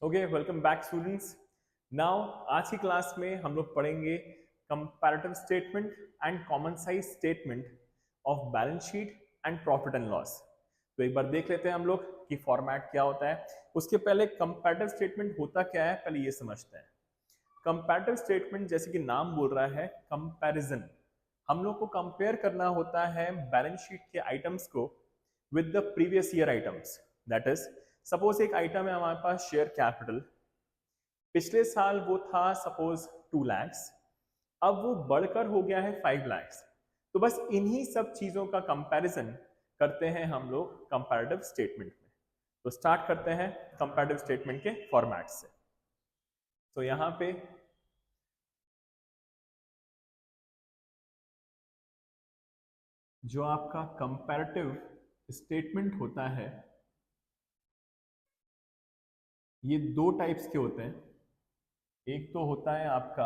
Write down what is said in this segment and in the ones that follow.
Okay, welcome back students. Now आज की class में हम लोग पढ़ेंगे comparative statement and common size statement of balance sheet and profit and loss. तो एक बार देख लेते हैं हम लोग कि फॉर्मेट क्या होता है। उसके पहले कंपैरेटिव स्टेटमेंट होता क्या है पहले ये समझते हैं। कंपैरेटिव स्टेटमेंट जैसे कि नाम बोल रहा है कंपैरिजन, हम लोग को कंपेयर करना होता है बैलेंस शीट के आइटम्स को with the previous year items. That is, suppose एक आइटम है हमारे पास शेयर कैपिटल, पिछले साल वो था सपोज 2 lakhs, अब वो बढ़कर हो गया है 5 lakhs। तो बस इन्हीं सब चीजों का कंपैरिजन करते हैं हम लोग कंपैरेटिव स्टेटमेंट में। तो स्टार्ट करते हैं कंपैरेटिव स्टेटमेंट के फॉर्मेट से। तो यहां पे जो आपका कंपैरेटिव स्टेटमेंट होता है ये दो टाइप्स के होते हैं। एक तो होता है आपका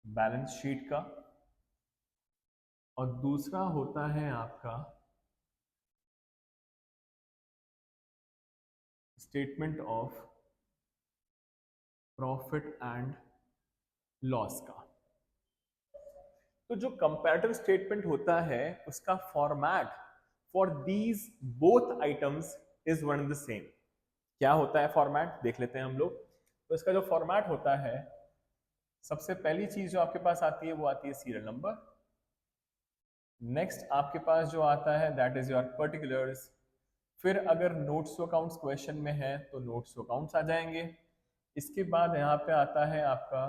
बैलेंस शीट का और दूसरा होता है आपका statement of profit and loss का। तो जो कंपैरेटिव स्टेटमेंट होता है उसका format for these both items is one and the same. क्या होता है फॉर्मेट देख लेते हैं हम लोग। तो इसका जो फॉर्मेट होता है, सबसे पहली चीज जो आपके पास आती है वो आती है सीरियल नंबर। नेक्स्ट आपके पास जो आता है दैट इज योर पर्टिकुलर्स। फिर अगर नोट्स टू अकाउंट्स क्वेश्चन में है तो नोट्स टू अकाउंट्स आ जाएंगे। इसके बाद यहाँ पे आता है आपका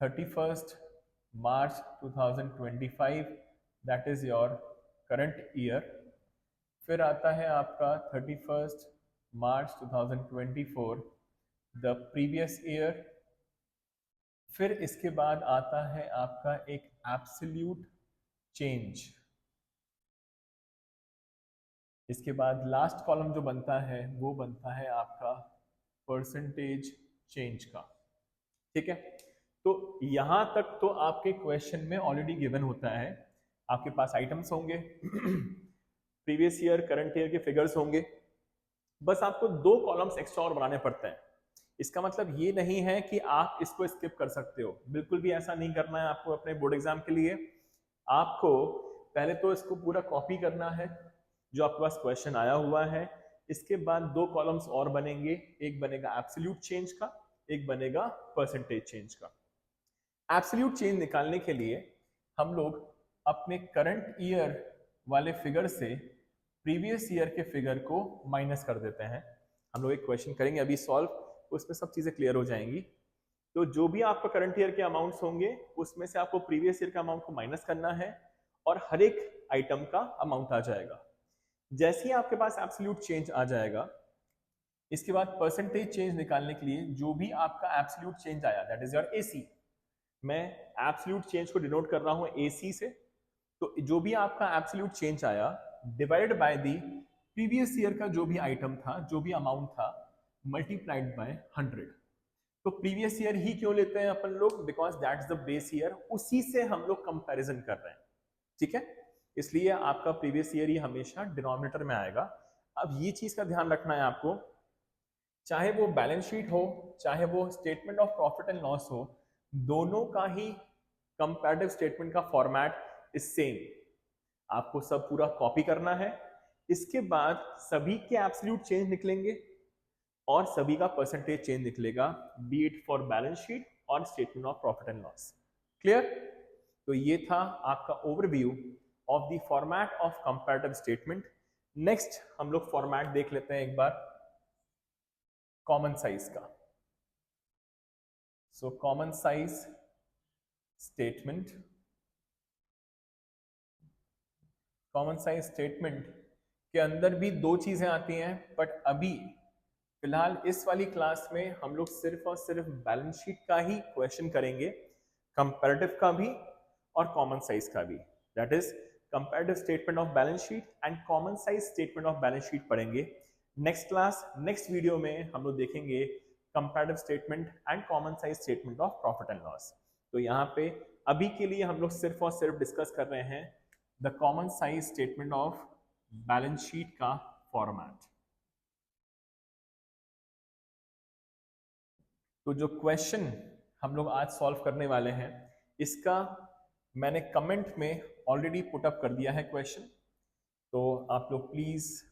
31st March 2025, that is your current year. फिर आता है आपका 31st March 2024, the previous year. फिर इसके बाद आता है आपका एक एब्सोल्यूट चेंज। इसके बाद लास्ट कॉलम जो बनता है वो बनता है आपका परसेंटेज चेंज का। ठीक है, तो यहां तक तो आपके क्वेश्चन में ऑलरेडी गिवन होता है। आपके पास आइटम्स होंगे प्रीवियस ईयर करंट ईयर के फिगर्स होंगे। बस आपको दो कॉलम्स एक्स्ट्रा और बनाने पड़ते हैं। इसका मतलब ये नहीं है कि आप इसको स्किप कर सकते हो, बिल्कुल भी ऐसा नहीं करना है आपको। अपने बोर्ड एग्जाम के लिए आपको पहले तो इसको पूरा कॉपी करना है जो आपके पास क्वेश्चन आया हुआ है। इसके बाद दो कॉलम्स और बनेंगे, एक बनेगा एब्सोल्यूट चेंज का, एक बनेगा परसेंटेज चेंज का। एब्सोल्यूट चेंज निकालने के लिए हम लोग अपने करंट ईयर वाले फिगर से प्रीवियस ईयर के फिगर को माइनस कर देते हैं। हम लोग एक क्वेश्चन करेंगे अभी सॉल्व, उसमें सब चीजें क्लियर हो जाएंगी। तो जो भी आपका करंट ईयर के अमाउंट्स होंगे उसमें से आपको प्रीवियस ईयर का अमाउंट को माइनस करना है और हर एक आइटम का अमाउंट आ जाएगा। जैसे ही आपके पास एब्सोल्यूट चेंज आ जाएगा, इसके बाद परसेंटेज चेंज निकालने के लिए जो भी आपका एब्सोल्यूट चेंज आया दैट इज योर एसी। मैं एब्सोल्यूट चेंज को डिनोट कर रहा हूं एसी से। तो जो भी आपका एब्सोल्यूट चेंज आया divided by the previous year का जो भी आइटम था, जो भी अमाउंट था, मल्टीप्लाइड बाय 100। तो प्रीवियस ईयर ही क्यों लेते हैं अपन लोग, because that's the base year, उसी से हम लोग कंपैरिजन कर रहे हैं। ठीक है, इसलिए आपका प्रीवियस ईयर ही हमेशा डिनोमिनेटर में आएगा। अब ये चीज का ध्यान रखना है आपको, चाहे वो बैलेंस शीट हो चाहे वो statement of profit and loss हो, दोनों का ही कंपैरेटिव स्टेटमेंट का फॉर्मेट इज सेम। आपको सब पूरा कॉपी करना है। इसके बाद सभी के एब्सोल्यूट चेंज निकलेंगे और सभी का परसेंटेज चेंज निकलेगा, be it for balance sheet और statement of profit and loss. Clear? तो ये था आपका overview of the format of comparative statement. Next हम लोग फॉर्मेट देख लेते हैं एक बार कॉमन साइज का। So common size statement, common size statement के अंदर भी दो चीजें आती हैं, बट अभी फिलहाल इस वाली क्लास में हम लोग सिर्फ और सिर्फ बैलेंस शीट का ही क्वेश्चन करेंगे, कंपैरेटिव का भी और कॉमन साइज का भी। That is comparative statement of balance sheet and common size statement of balance sheet पढ़ेंगे नेक्स्ट क्लास। नेक्स्ट वीडियो में हम लोग देखेंगे comparative statement and common size statement of profit and loss. तो यहाँ पे अभी के लिए हम लोग सिर्फ और सिर्फ डिस्कस कर रहे हैं the common size statement of balance sheet का फॉर्मेट। तो जो क्वेश्चन हम लोग आज सॉल्व करने वाले हैं, इसका मैंने कमेंट में ऑलरेडी पुट अप कर दिया है क्वेश्चन, तो आप लोग प्लीज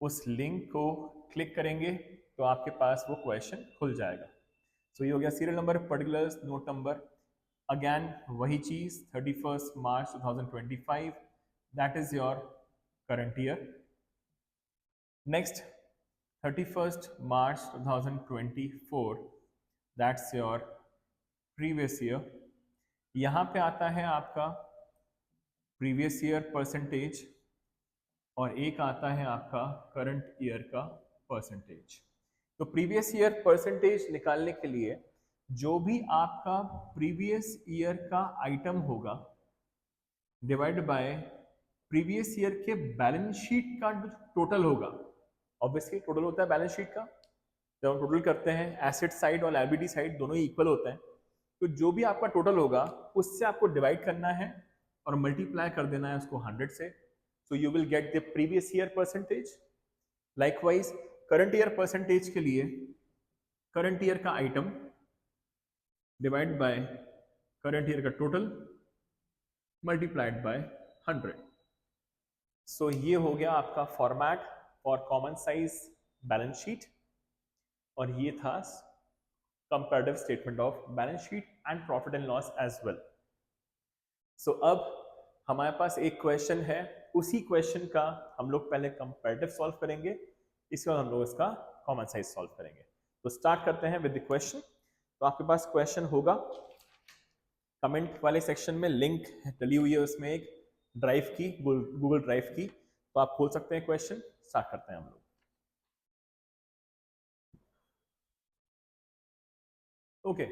उस लिंक को क्लिक करेंगे तो आपके पास वो क्वेश्चन खुल जाएगा। सो ये हो गया serial number, particulars, note number, again वही चीज 31 मार्च 2025, that is your current year. Next 31st March 2024, that's your previous year. यहाँ पे आता है आपका प्रीवियस ईयर परसेंटेज और एक आता है आपका करंट ईयर का परसेंटेज। तो प्रीवियस ईयर परसेंटेज निकालने के लिए जो भी आपका प्रीवियस ईयर का आइटम होगा डिवाइड बाय प्रीवियस ईयर के बैलेंस शीट का टोटल होगा। ऑब्वियसली टोटल होता है बैलेंस शीट का, जब हम टोटल करते हैं एसेट साइड और लायबिलिटी साइड दोनों ही इक्वल होते हैं, तो जो भी आपका टोटल होगा उससे आपको डिवाइड करना है और मल्टीप्लाई कर देना है उसको 100 से। So you will get the previous year percentage. Likewise current year percentage के लिए करंट ईयर का item divide by current year का टोटल मल्टीप्लाइड बाय 100। सो ये हो गया आपका format for common size balance sheet, और ये था comparative statement of balance sheet and profit and loss as well. So अब हमारे पास एक क्वेश्चन है, उसी क्वेश्चन का हम लोग पहले कंपैरेटिव सॉल्व करेंगे, इसके बाद हम लोग इसका कॉमन साइज सॉल्व करेंगे। तो स्टार्ट करते हैं विद द क्वेश्चन। तो आपके पास क्वेश्चन होगा, कमेंट वाले सेक्शन में लिंक डली हुई है, उसमें एक ड्राइव की, गूगल ड्राइव की, तो आप खोल सकते हैं क्वेश्चन। स्टार्ट करते हैं हम लोग। Okay,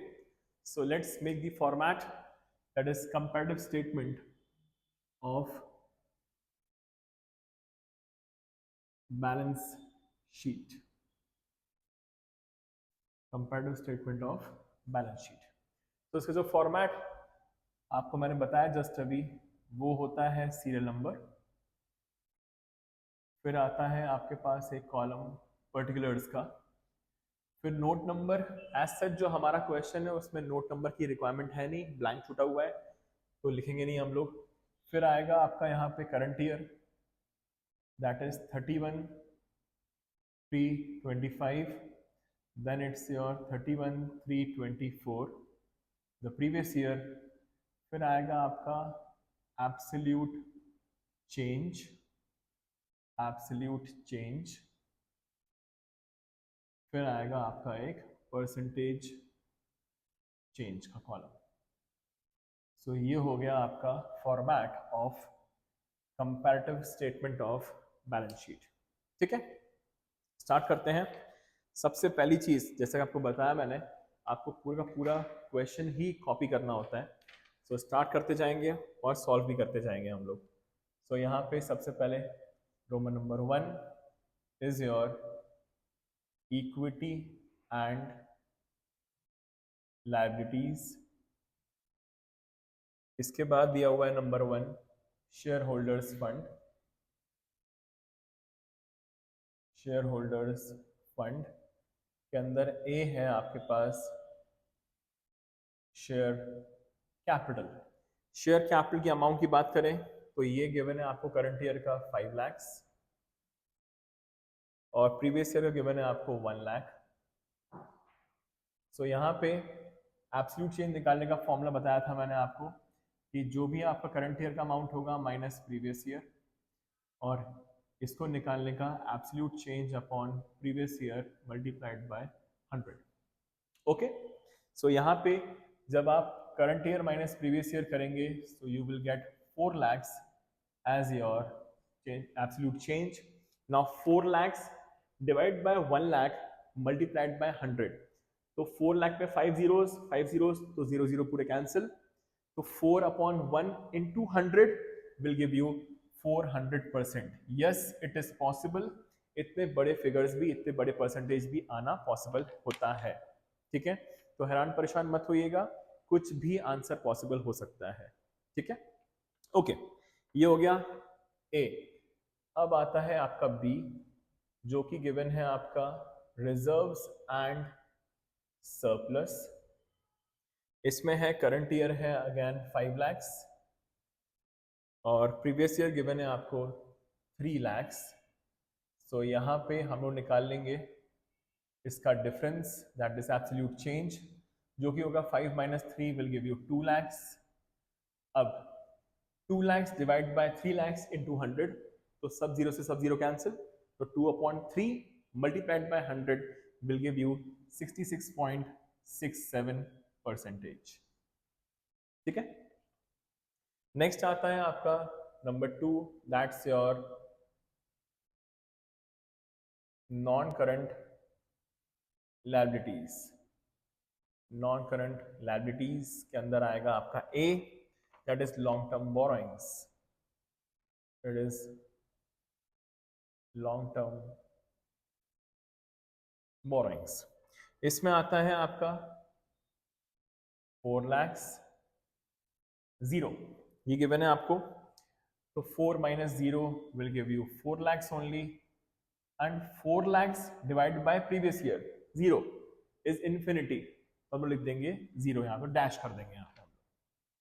so let's make the format, that is comparative statement of balance sheet. Comparative statement of balance sheet. तो इसका जो फॉर्मेट आपको मैंने बताया जस्ट अभी, वो होता है सीरियल नंबर, फिर आता है आपके पास एक कॉलम पर्टिकुलर्स का, फिर नोट नंबर। एज सच जो हमारा क्वेश्चन है उसमें नोट नंबर की रिक्वायरमेंट है नहीं, ब्लैंक छूटा हुआ है तो लिखेंगे नहीं हम लोग। फिर आएगा आपका यहाँ पे current year, that is 31/3/25, then it's your 31/3/24 the previous year। फिर आएगा आपका एब्सोल्यूट चेंज, एब्सोल्यूट चेंज, फिर आएगा आपका एक परसेंटेज चेंज का कॉलम। सो ये हो गया आपका format of comparative statement of balance sheet. ठीक है, स्टार्ट करते हैं। सबसे पहली चीज, जैसे कि आपको बताया मैंने, आपको पूरा का पूरा क्वेश्चन ही कॉपी करना होता है। सो स्टार्ट करते जाएंगे और सॉल्व भी करते जाएंगे हम लोग। सो यहाँ पे सबसे पहले Roman number 1 is your equity and liabilities. इसके बाद दिया हुआ है number 1 share holders fund. Share holders fund के अंदर ए है आपके पास शेयर कैपिटल। शेयर कैपिटल की अमाउंट की बात करें तो ये गिवन है आपको करंट ईयर का 5 लाख और प्रीवियस ईयर का गिवन है आपको 1 लाख। सो यहाँ पे एब्सोल्यूट चेंज निकालने का फॉर्मूला बताया था मैंने आपको कि जो भी आपका करंट ईयर का अमाउंट होगा माइनस प्रीवियस ईयर, और इसको निकालने का absolute change upon previous year multiplied by 100। Okay, so यहाँ पे जब आप current year minus previous year करेंगे so you will get 4 lakhs as your absolute change. Now 4 lakhs divide by 1 lakh multiplied by 100। तो 4 लाख पे 5 zeros तो 0 0 पूरे cancel, तो 4 upon 1 into 100 will give you 400%। Yes, it is possible, इतने बड़े figures भी, इतने बड़े परसेंटेज भी आना पॉसिबल होता है। ठीक है, तो हैरान परेशान मत होइएगा, कुछ भी आंसर पॉसिबल हो सकता है। ठीक है, ओके, ये हो गया ए। अब आता है आपका बी, जो कि गिवन है आपका रिजर्व्स एंड सरप्लस। इसमें है करंट ईयर है अगेन 5 lakhs और प्रीवियस ईयर गिवन है आपको 3 lakhs। सो यहाँ पे हम लोग निकाल लेंगे इसका difference, that is absolute change, जो कि होगा 5 minus 3 will give you 2 lakhs। अब 2 lakhs divide bye 3 lakhs into 100, तो सब जीरो कैंसिल, तो 2/3 multiplied by 100 will give you 66.67%। ठीक है। नेक्स्ट आता है आपका number 2, that's your non current liabilities. Non current liabilities के अंदर आएगा आपका A, that is long term borrowings. It is long term borrowings. इसमें आता है आपका 4 lakhs, 0 ये गिवन है आपको, तो 4 minus 0 will give you 4 lakhs only, and 4 lakhs divide bye previous year 0 is infinity, तो हम लिख देंगे 0, यहाँ पर डैश कर देंगे, यहाँ पर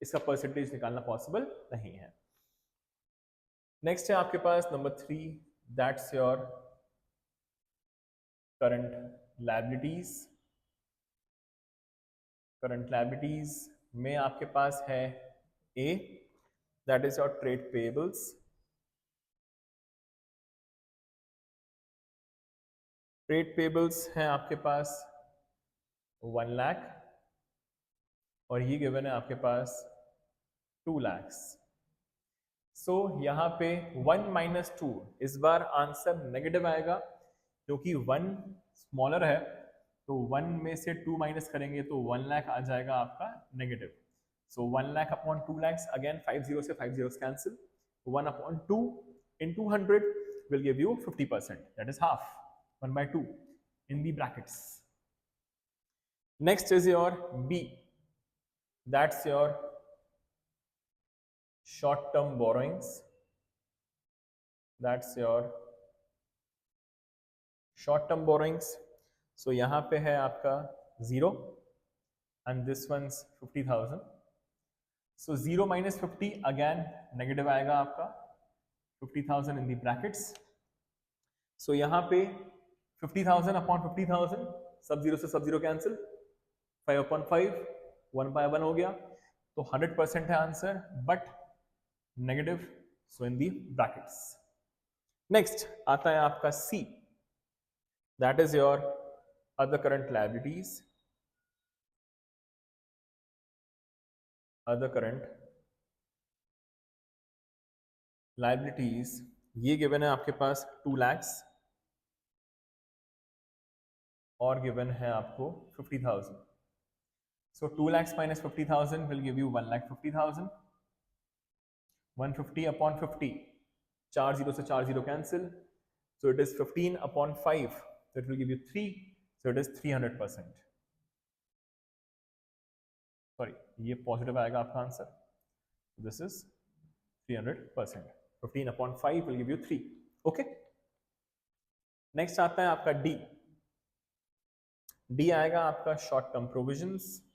इसका परसेंटेज निकालना पॉसिबल नहीं है। नेक्स्ट है आपके पास number 3, that's your current liabilities. Current liabilities में आपके पास है A, that is your trade payables. Trade payables हैं आपके पास 1 लाख और ये गिवन है आपके पास 2 lakhs। सो यहाँ पे 1 minus 2, इस बार आंसर नेगेटिव आएगा क्योंकि 1 स्मॉलर है, तो 1 में से 2 माइनस करेंगे तो 1 लाख आ जाएगा आपका नेगेटिव। सो 1 लाख अपॉन 2 lakhs, अगेन 5 0 से 5 zeros cancel, 1/2 into 100 will give you 50%, that is half, 1/2 in the brackets. Next is your B, that's your short term borrowings, that's your short term borrowings। so यहाँ पे है आपका 0 and this one's 50,000। so 0 minus 50 again negative आएगा आपका, 50,000 in the brackets। so यहाँ पे 50,000 upon 50,000, सब zero cancel, 5/5 1/1 हो गया, तो 100% है answer, but negative, so in the brackets. Next आता है आपका C, that is your other current liabilities. Other current liabilities ये गिवन है आपके पास 2 lakhs और गिवन है आपको 50,000। सो 2 lakhs minus 50,000 will give you 1,50,000। 150 upon 50, 4 0 से 4 0 cancel, so it is 15/5, so it will give you 3, so it is 300%। Sorry, ये positive आएगा आपका answer, this is 300%। 15/5 will give you 3। Okay, next आता है आपका डी। डी आएगा आपका short term provisions.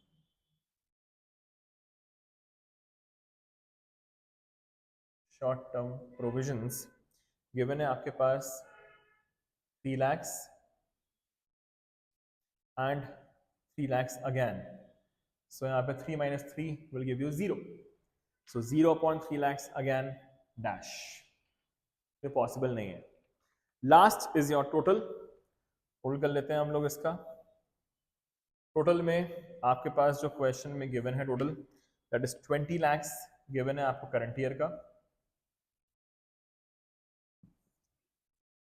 Short term provisions given है आपके पास 3 lakhs एंड 3 lakhs अगेन। सो यहाँ पे 3 minus 3 will give you 0। So 0/3 lakhs again dash, ये पॉसिबल नहीं है। Last is your total. Total कर लेते हैं हम लोग इसका। टोटल में आपके पास जो क्वेश्चन में गिवन है total, that is 20 lakhs given है आपको करंट ईयर का,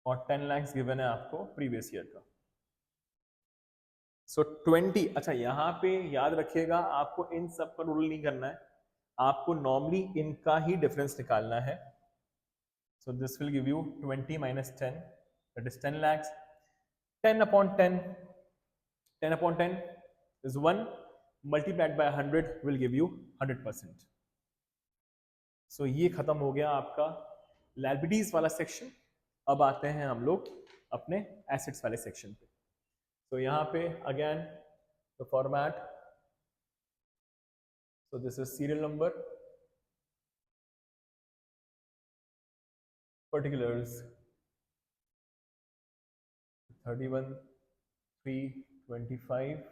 और 10 lakhs गिवन है आपको प्रीवियस ईयर का। सो 20, अच्छा यहाँ पे याद रखिएगा आपको इन सब का टोटल नहीं करना है, आपको नॉर्मली इनका ही डिफरेंस निकालना है। So this will give you 20 minus 10, that is 10 lakhs। 10/10, 10/10 is 1 multiplied by 100 will give you 100%। So ये खत्म हो गया आपका लायबिलिटीज वाला सेक्शन। अब आते हैं हम लोग अपने एसेट्स वाले सेक्शन पे। तो यहाँ पे again the format, so this is serial number, particulars 31/3/25,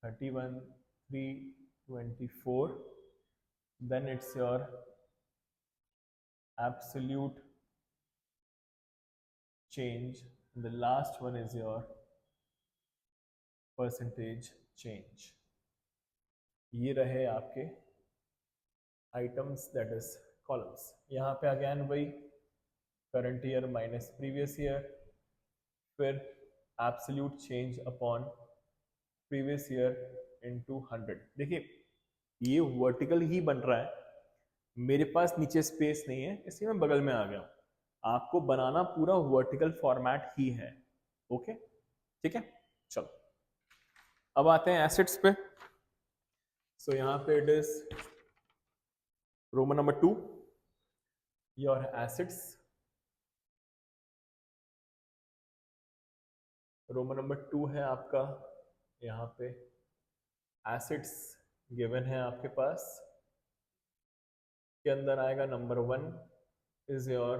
31/3/24, then it's your absolute change, and the last one is your percentage change. ये रहे आपके आइटम्स, दैट इज कॉलम्स। यहाँ पे अगेन वही current year minus previous year, फिर absolute change upon previous year into 100। देखिए ये vertical ही बन रहा है, मेरे पास नीचे स्पेस नहीं है इसलिए मैं बगल में आ गया। आपको बनाना पूरा वर्टिकल फॉर्मेट ही है। ओके ठीक है, चलो अब आते हैं एसेट्स पे। सो यहाँ पे it is Roman number 2, your assets. Roman number 2 है आपका, यहाँ पे एसेट्स गिवन है आपके पास, के अंदर आएगा number 1 is your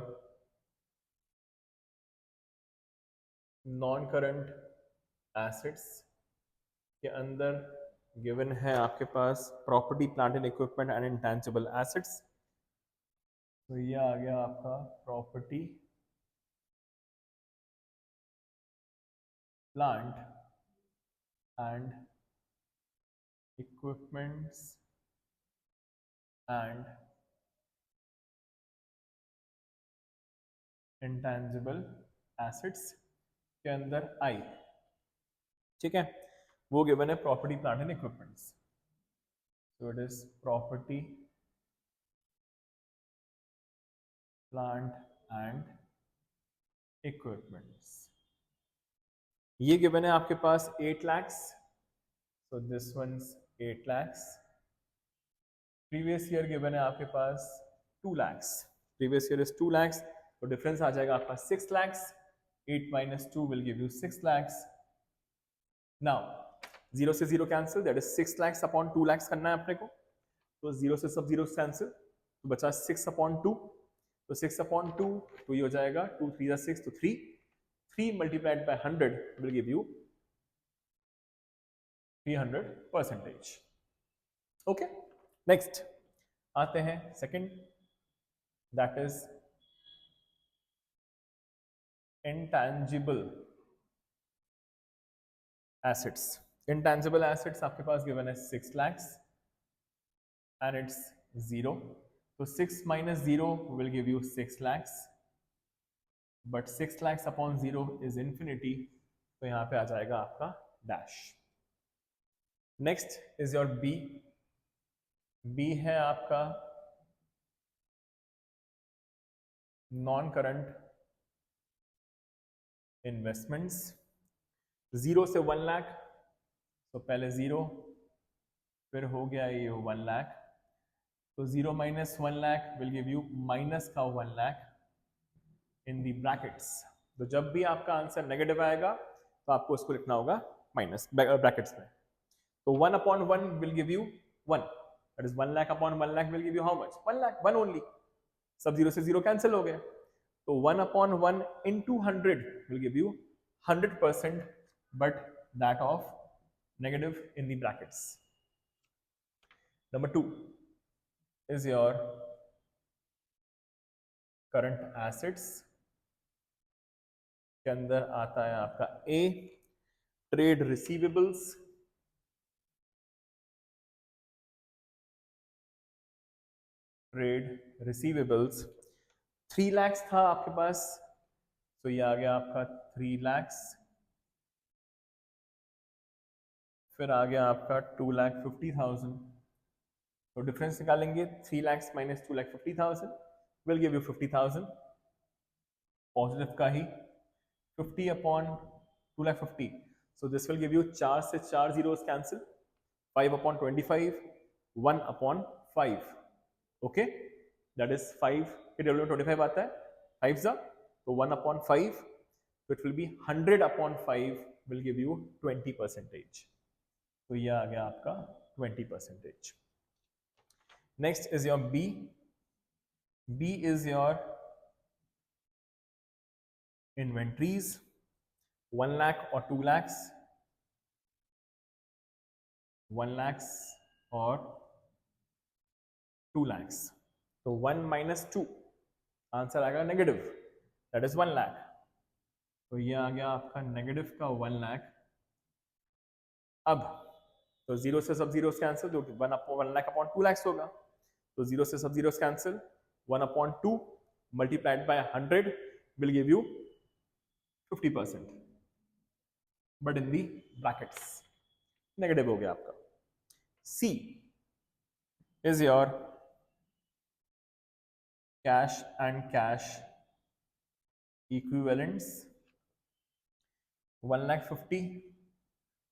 non current assets, के अंदर गिवन है आपके पास property plant and equipment and intangible assets. तो ये आ गया आपका property plant and equipments and intangible assets के अंदर आई, ठीक है, वो गिवन है property plant and equipments. So it is property plant and equipments. ये गिवन है आपके पास 8 lakhs, so this ones 8 lakhs। Previous year given है आपके पास 2 lakhs, previous year is 2 lakhs, तो डिफरेंस आ जाएगा आपका 6 lakhs। 8 minus 2 will give you 6 lakhs। Now 0 से 0 cancel, that is 6 lakhs upon 2 lakhs करना है अपने को, तो 0 से सब 0 कैंसिल, तो बचा 6 अपॉन 2, तो 6 अपॉन 2 तो ये हो जाएगा 2 3 6, तो 3 multiplied by 100 will give you 300%। Okay, next आते हैं second, that is intangible assets. Intangible assets आपके पास गिवन है 6 lakhs एंड इट्स 0, तो 6 minus 0 will give you 6 lakhs, but 6 lakhs upon 0 is infinity, तो यहाँ पे आ जाएगा आपका dash. Next is your B. B है आपका नॉन करंट इन्वेस्टमेंट्स। 0 से 1 लाख, तो पहले 0, फिर हो गया ये 1 लाख, तो 0 minus 1 lakh will give you minus का 1 lakh इन दी ब्रैकेट्स। तो जब भी आपका आंसर नेगेटिव आएगा तो आपको उसको लिखना होगा माइनस ब्रैकेट्स में। तो 1 upon 1 will give you 1, that is 1 lakh upon 1 lakh will give you how much? 1 lakh, 1 only। सब 0 से 0 कैंसिल हो गए, तो 1 upon 1 into 100 will give you 100%, but that of negative in the brackets। Number 2 is your current assets, के अंदर आता है आपका A trade receivables, trade receivables 3 lakhs था आपके पास, तो ये आ गया आपका 3 lakhs, फिर आ गया आपका 2,50,000, तो डिफरेंस निकालेंगे 3 lakhs minus 2,50,000 will give you 50,000, positive का ही 50 upon 2,50,000, so this will give you 4 से 4 zeros cancel, 5 upon 25, 1 upon 5, okay, that is 5 के डब्ल्यू में 25 आता है, 5 जा तो 1/5, तो it will be 100/5 will give you 20%. तो ये आ गया आपका 20%. Next is your B. B is your inventories, 1 lakh or 2 lakhs, 1 lakhs or 2 lakhs. तो 1 minus 2 आंसर आएगा नेगेटिव, दैट इज 1 लाख. तो ये आ गया आपका नेगेटिव का 1 लाख. अब तो जीरो से सब जीरो कैंसिल, जो कि 1 लाख अपॉन 2 lakhs होगा. तो जीरो से सब zero cancel, 1/2 multiplied by 100 will give you 50%, but in the brackets. Negative हो गया आपका. C is your cash and cash equivalents, 1,50,000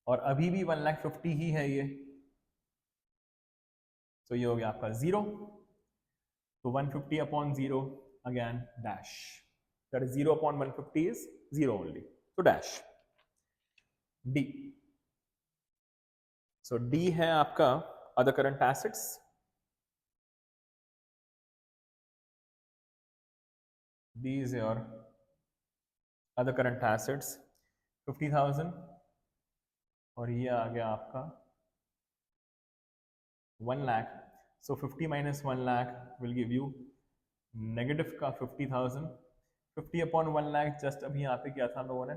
और अभी भी 1,50,000 ही है ये. तो ये हो गया आपका 0. तो 150/0 again dash, that is 0/150 is 0 only. तो डैश. डी. सो डी है आपका other current assets. D is your other current assets 50,000 और ये आ गया आपका 1 लाख. सो 50 minus 1 lakh will give you negative का 50,000. 50/1 lakh जस्ट अभी यहाँ पे किया था हम लोगों ने.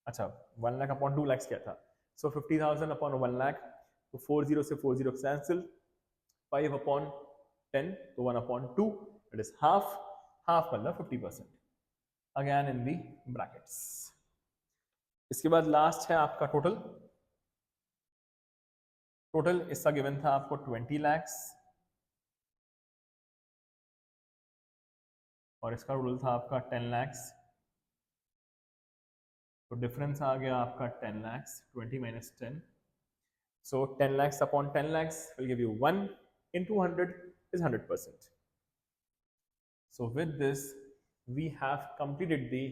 अच्छा 1 lakh अपॉन 2 lakhs क्या था. सो 50,000 अपॉन 1 lakh, तो 40 से 40 कैंसिल, 5/10, तो 1/2, इट इज हाफ. हाफ मतलब 50% अगेन इन दी ब्रैकेट्स. इसके बाद लास्ट है आपका टोटल. टोटल इसका गिवन था आपको 20 lakhs और इसका टोटल था आपका 10 lakhs. तो डिफरेंस आ गया आपका 10 lakhs. 20 minus 10, so 10 lakhs upon 10 lakhs will give you 1 into 100 is 100%. So with this we have completed the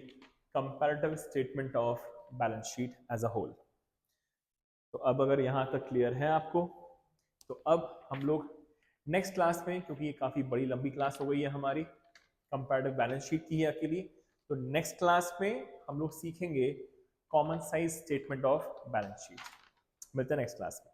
comparative statement of balance sheet as a whole. तो अब अगर यहाँ तक क्लियर है आपको, तो अब हम लोग नेक्स्ट क्लास में, क्योंकि ये काफ़ी बड़ी लंबी क्लास हो गई है हमारी कंपैरेटिव बैलेंस शीट की है अकेली, तो नेक्स्ट क्लास में हम लोग सीखेंगे common size statement of balance sheet. मिलते हैं नेक्स्ट क्लास में.